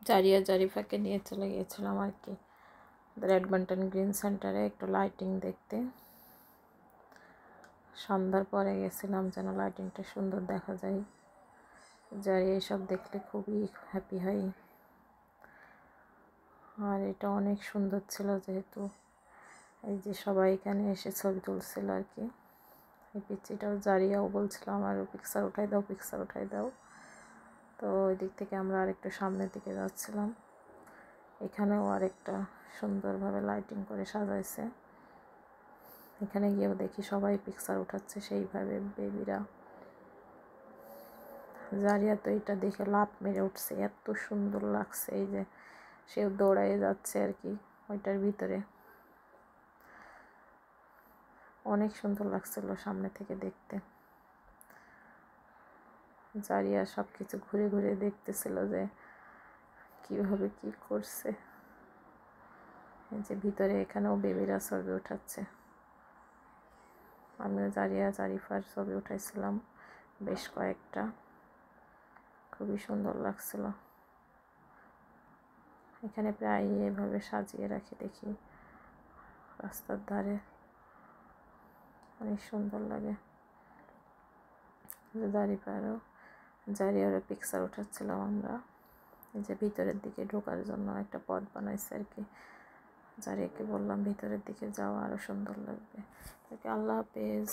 জারিয়া জারিফাকে নিয়ে চলে গিয়েছিলাম আর কি এডমন্টন গ্রিন সেন্টারে একটু লাইটিং দেখতে। সন্ধ্যার পরে গেছিলাম যেন লাইটিংটা সুন্দর দেখা যায়। জারিয়া এসব দেখলে খুবই হ্যাপি হয়। আর এটা অনেক সুন্দর ছিল, যেহেতু এই যে সবাই এখানে এসে ছবি তুলছিল আর কি। এই পিচ্চিটাও জারিয়াও বলছিল আমারও পিকচার উঠাই দাও, পিকচার উঠাই দাও। তো ওই দিক থেকে আমরা আরেকটু সামনের দিকে যাচ্ছিলাম। এখানেও আরেকটা সুন্দরভাবে লাইটিং করে সাজাইছে। এখানে গিয়েও দেখি সবাই পিকচার উঠাচ্ছে সেইভাবে বেবিরা। জারিয়া তো এটা দেখে লাফ মেরে উঠছে, এত সুন্দর লাগছে। এই যে সেও দৌড়াইয়ে যাচ্ছে আর কি ওইটার ভিতরে। অনেক সুন্দর লাগছিল সামনে থেকে দেখতে। জারিয়া সব কিছু ঘুরে ঘুরে দেখতেছিল যে কিভাবে কি করছে। এই যে ভিতরে এখানেও বেবিরা ছবি উঠাচ্ছে। আমিও জারিয়া জারিফার ছবি উঠাইছিলাম বেশ কয়েকটা, খুবই সুন্দর লাগছিল। এখানে প্রায় এভাবে সাজিয়ে রাখি দেখি রাস্তার ধারে, অনেক সুন্দর লাগে। জারিয়ারও পিকচার উঠাচ্ছিলাম আমরা। এই যে ভিতরের দিকে ঢোকার জন্য একটা পথ বানাইছে আর কি। জারিয়াকে বললাম ভিতরের দিকে যাওয়া, আরও সুন্দর লাগবে। আল্লাহ হাফেজ।